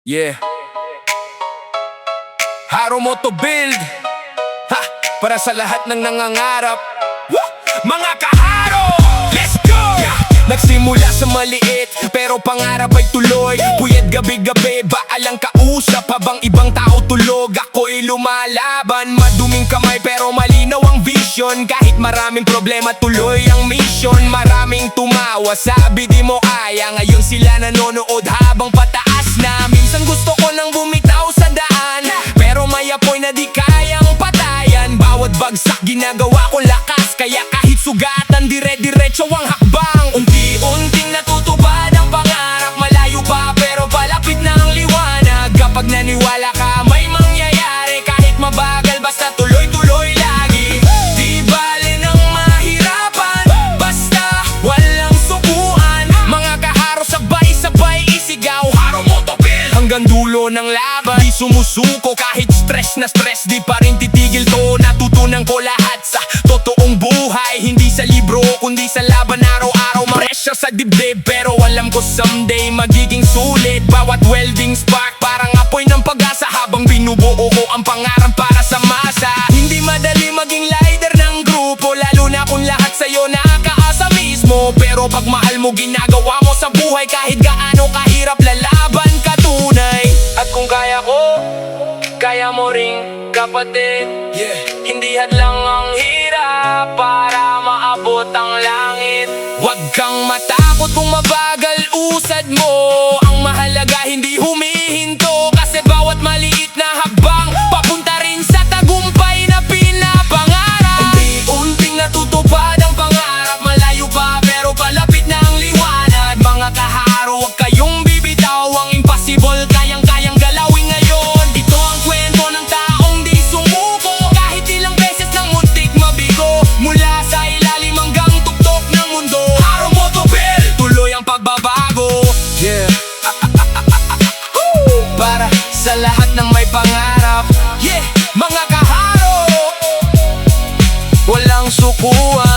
Yeah. Haro mo to build, ha, para sa lahat ng nangangarap. Woo! Mga kaharo, let's go! Nagsimula sa maliit, pero pangarap ay tuloy. Puyat gabi-gabi, baalang kausap habang ibang tao tulog. Ako'y lumalaban, maduming kamay pero malinaw ang vision. Kahit maraming problema, tuloy ang mission. Maraming tumawa, sabi di mo kaya. Ngayon sila nanonood habang pataas na. Minsan gusto ko nang bumitaw sa daan, pero may apoy na di kayang patayan. Bawat bagsak ginagawa ko lakas, kaya kahit sugatan dire-diretso ang hakbang. Unti-unting natutupad ang pangarap, malayo pa pero palapit na ang liwanag. Kapag naniwala ka may mangyayari, kahit mabagal basta tuloy-tuloy lagi. Di bale nang mahirapan, basta walang sukuan. Mga kaharo sabay-sabay isigaw, haro mo to build, hanggang dulo ng laban. Di sumusuko kahit stress na stress, di pa rin titigil to. Natutunan ko lahat sa totoong buhay, hindi sa libro kundi sa laban araw-araw. Pressure sa dibdib pero alam ko someday magiging sulit. Bawat welding spark parang apoy ng pag-asa, habang binubuo ko ang pangarap para sa masa. Hindi madali maging leader ng grupo, lalo na kung lahat sa'yo nakakaasa mismo. Pero pag mahal mo ginagawa mo sa buhay, kahit gaano kahirap lalaban ka tunay. At kung kaya ko, kaya mo ring kapatid, yeah. Hindi hadlang ang hirap para maabot ang langit. Huwag kang matakot kung mabagal usad mo, ang mahalaga hindi humihinto. Kasi bawat maliit na hakbang papunta rin sa tagumpay na pinapangarap. Unti-unting natutupad ang pangarap, malayo pa pero palapit na ang liwanag. Mga kaharo, huwag kayong bibitaw, ang impossible kayang-kayang galawin ngayon. Ito ang kwento ng taong di sumuko, kahit ilang beses nang muntik mabigo. Mula sa ilalim hanggang tuktok ng mundo, haro mo to build, tuloy ang pagbabago. Yeah. Para sa lahat ng may pangarap, yeah. Mga kaharo, walang sukuan.